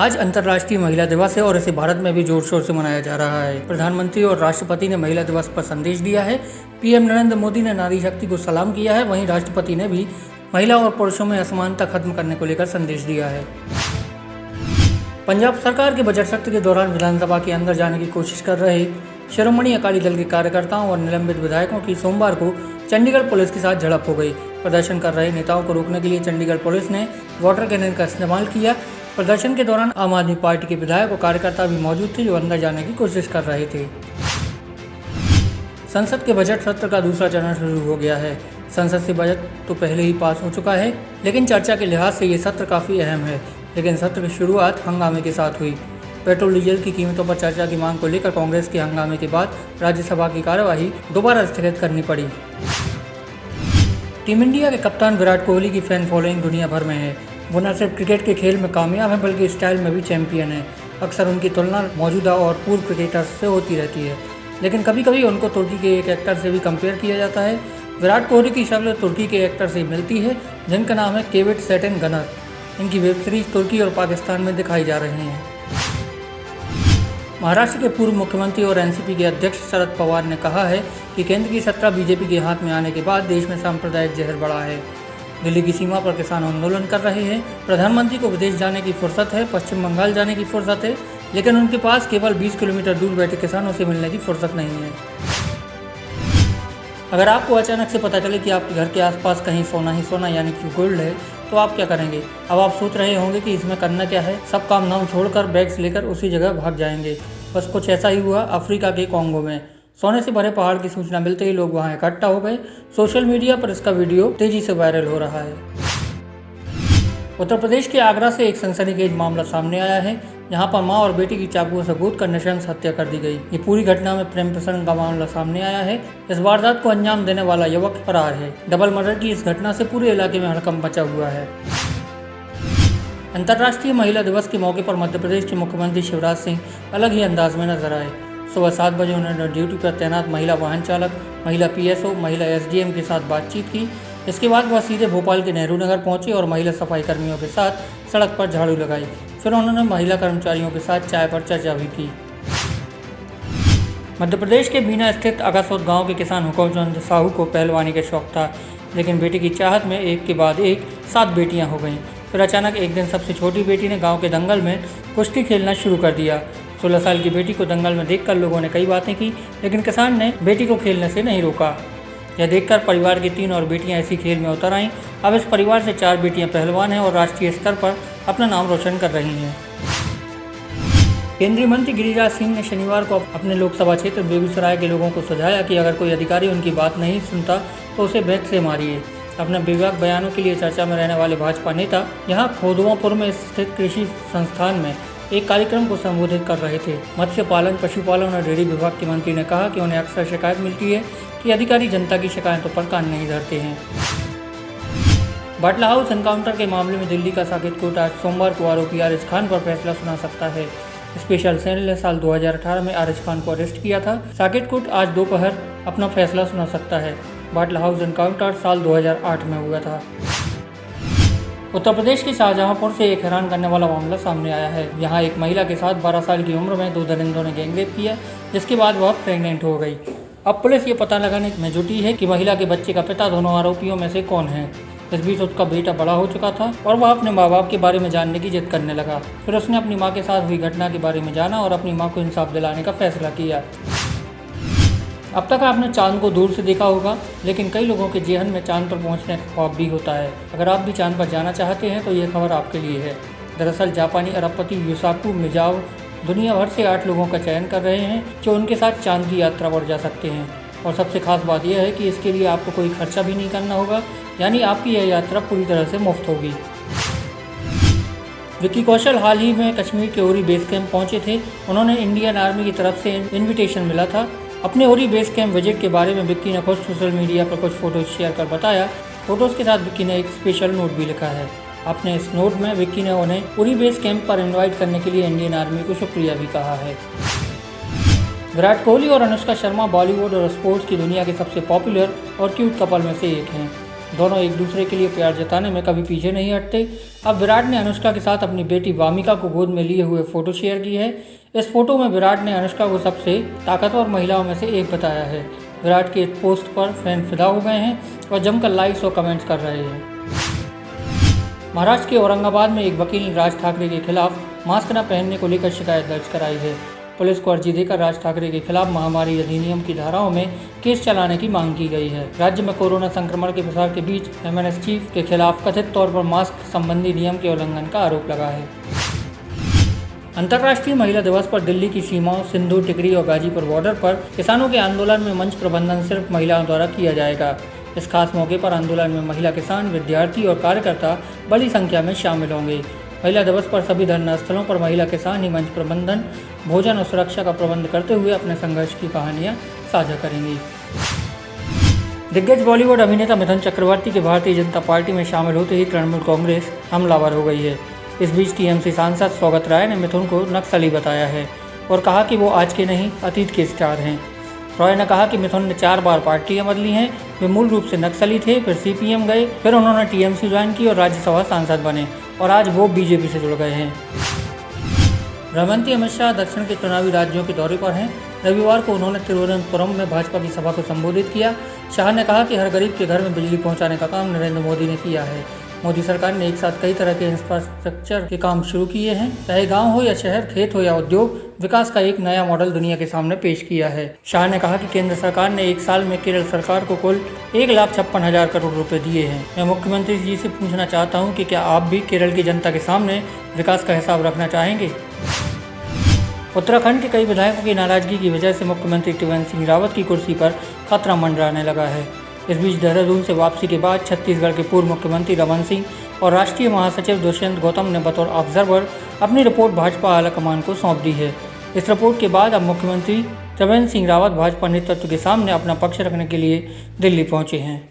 आज अंतर्राष्ट्रीय महिला दिवस है और इसे भारत में भी जोर शोर से मनाया जा रहा है। प्रधानमंत्री और राष्ट्रपति ने महिला दिवस पर संदेश दिया है। पीएम नरेंद्र मोदी ने नारी शक्ति को सलाम किया है। वहीं राष्ट्रपति ने भी महिला और पुरुषों में असमानता खत्म करने को लेकर संदेश दिया है। पंजाब सरकार के बजट सत्र के दौरान विधानसभा के अंदर जाने की कोशिश कर रहे शिरोमणि अकाली दल के कार्यकर्ताओं और निलंबित विधायकों की सोमवार को चंडीगढ़ पुलिस के साथ झड़प हो गई। प्रदर्शन कर रहे नेताओं को रोकने के लिए चंडीगढ़ पुलिस ने वाटर कैनन का इस्तेमाल किया। प्रदर्शन के दौरान आम आदमी पार्टी के विधायक और कार्यकर्ता भी मौजूद थे, जो अंदर जाने की कोशिश कर रहे थे। संसद के बजट सत्र का दूसरा चरण शुरू हो गया है। संसद से बजट तो पहले ही पास हो चुका है, लेकिन चर्चा के लिहाज से ये सत्र काफ़ी अहम है। लेकिन सत्र की शुरुआत हंगामे के साथ हुई। पेट्रोल डीजल की कीमतों पर चर्चा की मांग को लेकर कांग्रेस के हंगामे के बाद राज्यसभा की कार्यवाही दोबारा स्थगित करनी पड़ी। टीम इंडिया के कप्तान विराट कोहली की फैन फॉलोइंग दुनिया भर में है। वो न सिर्फ क्रिकेट के खेल में कामयाब है, बल्कि स्टाइल में भी चैंपियन है। अक्सर उनकी तुलना मौजूदा और पूर्व क्रिकेटर्स से होती रहती है, लेकिन कभी कभी उनको तुर्की के एक एक्टर से भी कंपेयर किया जाता है। विराट कोहली की शक्ल तुर्की के एक्टर से मिलती है, जिनका नाम है केविट सेटन गनर। इनकी वेब सीरीज तुर्की और पाकिस्तान में दिखाई जा रही हैं। महाराष्ट्र के पूर्व मुख्यमंत्री और एनसीपी के अध्यक्ष शरद पवार ने कहा है कि केंद्र की सत्ता बीजेपी के हाथ में आने के बाद देश में सांप्रदायिक जहर बढ़ा है। दिल्ली की सीमा पर किसान आंदोलन कर रहे हैं। प्रधानमंत्री को विदेश जाने की फुर्सत है, पश्चिम बंगाल जाने की फुर्सत है, लेकिन उनके पास केवल 20 किलोमीटर दूर बैठे किसानों से मिलने की फुर्सत नहीं है। अगर आपको अचानक से पता चले कि आपके घर के आसपास कहीं सोना ही सोना यानी कि गोल्ड है, तो आप क्या करेंगे? अब आप सोच रहे होंगे कि इसमें करना क्या है। सब काम नाम छोड़कर बैग्स लेकर उसी जगह भाग जाएंगे। बस कुछ ऐसा ही हुआ अफ्रीका के कॉन्गो में। सोने से भरे पहाड़ की सूचना मिलते ही लोग वहां इकट्ठा हो गए। सोशल मीडिया पर इसका वीडियो तेजी से वायरल हो रहा है। उत्तर प्रदेश के आगरा से एक सनसनीखेज मामला सामने आया है, जहां पर मां और बेटी की चाकुओं से कूदकर नृशंस हत्या कर दी गई। ये पूरी घटना में प्रेम प्रसंग का मामला सामने आया है। इस वारदात को अंजाम देने वाला युवक फरार है। डबल मर्डर की इस घटना से पूरे इलाके में हड़कंप मचा हुआ है। अंतर्राष्ट्रीय महिला दिवस के मौके पर मध्य प्रदेश के मुख्यमंत्री शिवराज सिंह अलग ही अंदाज में नजर आए। सुबह 7 बजे उन्होंने ड्यूटी पर तैनात महिला वाहन चालक, महिला पीएसओ, महिला एसडीएम के साथ बातचीत की। इसके बाद वह सीधे भोपाल के नेहरू नगर पहुंचे और महिला सफाई कर्मियों के साथ सड़क पर झाड़ू लगाई। फिर उन्होंने महिला कर्मचारियों के साथ चाय पर चर्चा भी की। मध्य प्रदेश के बीना स्थित अगासोद गांव के किसान हुकुमचंद साहू को पहलवानी का शौक था, लेकिन बेटी की चाहत में एक के बाद एक 7 बेटियां हो गईं। फिर अचानक एक दिन सबसे छोटी बेटी ने गांव के दंगल में कुश्ती खेलना शुरू कर दिया। 16 साल की बेटी को दंगल में देखकर लोगों ने कई बातें की, लेकिन किसान ने बेटी को खेलने से नहीं रोका। यह देखकर परिवार की 3 और बेटियां इसी खेल में उतर आईं। अब इस परिवार से 4 बेटियां पहलवान हैं और राष्ट्रीय स्तर पर अपना नाम रोशन कर रही हैं। केंद्रीय मंत्री गिरिराज सिंह ने शनिवार को अपने लोकसभा क्षेत्र बेगूसराय के लोगों को सुझाया कि अगर कोई अधिकारी उनकी बात नहीं सुनता तो उसे बेत से मारिए। अपने बेबाक बयानों के लिए चर्चा में रहने वाले भाजपा नेता यहां खोदवापुर में स्थित कृषि संस्थान में एक कार्यक्रम को संबोधित कर रहे थे। मत्स्य पालन, पशुपालन और डेयरी विभाग के मंत्री ने कहा कि उन्हें अक्सर शिकायत मिलती है कि अधिकारी जनता की शिकायतों पर कान नहीं धरते हैं। बाटला हाउस एनकाउंटर के मामले में दिल्ली का साकेत कोर्ट आज सोमवार को आरोपी आरिज खान पर फैसला सुना सकता है। स्पेशल सेल ने साल 2018 में आरिज खान को अरेस्ट किया था। साकेत कोर्ट आज दोपहर अपना फैसला सुना सकता है। बाटला हाउस एनकाउंटर साल 2008 में हुआ था। उत्तर प्रदेश के शाहजहांपुर से एक हैरान करने वाला मामला सामने आया है। यहाँ एक महिला के साथ 12 साल की उम्र में 2 दरिंदों ने गैंगरेप किया, जिसके बाद वह प्रेग्नेंट हो गई। अब पुलिस ये पता लगाने में जुटी है कि महिला के बच्चे का पिता दोनों आरोपियों में से कौन है। इस बीच उसका बेटा बड़ा हो चुका था और वह अपने माँ बाप के बारे में जानने की जिद करने लगा। फिर उसने अपनी माँ के साथ हुई घटना के बारे में जाना और अपनी माँ को इंसाफ दिलाने का फैसला किया। अब तक आपने चांद को दूर से देखा होगा, लेकिन कई लोगों के जेहन में चांद पर पहुंचने का ख्वाब भी होता है। अगर आप भी चांद पर जाना चाहते हैं तो ये खबर आपके लिए है। दरअसल जापानी अरबपति युसाकू मिजाव दुनिया भर से 8 लोगों का चयन कर रहे हैं, जो उनके साथ चांद की यात्रा पर जा सकते हैं। और सबसे खास बात यह है कि इसके लिए आपको कोई खर्चा भी नहीं करना होगा, यानी आपकी यह यात्रा पूरी तरह से मुफ्त होगी। विक्की कौशल हाल ही में कश्मीर के उरी बेस कैंप पहुंचे थे। उन्होंने इंडियन आर्मी की तरफ से इन्विटेशन मिला था। अपने उरी बेस कैंप विजिट के बारे में विक्की ने खुद सोशल मीडिया पर कुछ फोटोज शेयर कर बताया। फोटोज़ के साथ विक्की ने एक स्पेशल नोट भी लिखा है। अपने इस नोट में विक्की ने उन्हें उरी बेस कैंप पर इनवाइट करने के लिए इंडियन आर्मी को शुक्रिया भी कहा है। विराट कोहली और अनुष्का शर्मा बॉलीवुड और स्पोर्ट्स की दुनिया के सबसे पॉपुलर और क्यूट कपल में से एक हैं। दोनों एक दूसरे के लिए प्यार जताने में कभी पीछे नहीं हटते। अब विराट ने अनुष्का के साथ अपनी बेटी वामिका को गोद में लिए हुए फोटो शेयर की है। इस फोटो में विराट ने अनुष्का को सबसे ताकतवर महिलाओं में से एक बताया है। विराट के पोस्ट पर फैन फिदा हो गए हैं और जमकर लाइक्स और कमेंट्स कर रहे हैं। महाराष्ट्र के औरंगाबाद में एक वकील ने राज ठाकरे के खिलाफ मास्क न पहनने को लेकर शिकायत दर्ज कराई है। पुलिस को अर्जी देकर राज ठाकरे के खिलाफ महामारी अधिनियम की धाराओं में केस चलाने की मांग की गई है। राज्य में कोरोना संक्रमण के प्रसार के बीच एमएनएस चीफ के खिलाफ कथित तौर पर मास्क संबंधी नियम के उल्लंघन का आरोप लगा है। अंतर्राष्ट्रीय महिला दिवस पर दिल्ली की सीमाओं सिंधु, टिकरी और गाजीपुर बॉर्डर पर किसानों के आंदोलन में मंच प्रबंधन सिर्फ महिलाओं द्वारा किया जाएगा। इस खास मौके पर आंदोलन में महिला किसान, विद्यार्थी और कार्यकर्ता बड़ी संख्या में शामिल होंगे। महिला दिवस पर सभी धरना स्थलों पर महिला किसान ही मंच प्रबंधन, भोजन और सुरक्षा का प्रबंध करते हुए अपने संघर्ष की कहानियां साझा करेंगी। दिग्गज बॉलीवुड अभिनेता मिथुन चक्रवर्ती के भारतीय जनता पार्टी में शामिल होते ही तृणमूल कांग्रेस हमलावर हो गई है। इस बीच टीएमसी सांसद सौगत राय ने मिथुन को नक्सली बताया है और कहा कि वो आज के नहीं अतीत के स्टार हैं। रॉय ने कहा कि मिथुन ने 4 बार पार्टियां बदली हैं। वे मूल रूप से नक्सली थे, फिर सीपीएम गए, फिर उन्होंने टीएमसी ज्वाइन की और राज्यसभा सांसद बने और आज वो बीजेपी से जुड़ गए हैं। गृहमंत्री अमित शाह दक्षिण के चुनावी राज्यों के दौरे पर हैं। रविवार को उन्होंने तिरुवनंतपुरम में भाजपा की सभा को संबोधित किया। शाह ने कहा कि हर गरीब के घर में बिजली पहुंचाने का काम नरेंद्र मोदी ने किया है। मोदी सरकार ने एक साथ कई तरह के इंफ्रास्ट्रक्चर के काम शुरू किए हैं। चाहे गांव हो या शहर, खेत हो या उद्योग, विकास का एक नया मॉडल दुनिया के सामने पेश किया है। शाह ने कहा कि केंद्र सरकार ने एक साल में केरल सरकार को कुल 1,56,000 करोड़ रुपए दिए हैं। मैं मुख्यमंत्री जी से पूछना चाहता हूं कि क्या आप भी केरल की जनता के सामने विकास का हिसाब रखना चाहेंगे। उत्तराखंड के कई विधायकों की नाराजगी की वजह से मुख्यमंत्री त्रिवेंद्र सिंह रावत की कुर्सी पर खतरा मंडराने लगा है। इस बीच देहरादून से वापसी के बाद छत्तीसगढ़ के पूर्व मुख्यमंत्री रमन सिंह और राष्ट्रीय महासचिव दुष्यंत गौतम ने बतौर ऑब्जर्वर अपनी रिपोर्ट भाजपा आलाकमान को सौंप दी है। इस रिपोर्ट के बाद अब मुख्यमंत्री त्रिवेंद्र सिंह रावत भाजपा नेतृत्व के सामने अपना पक्ष रखने के लिए दिल्ली पहुंचे हैं।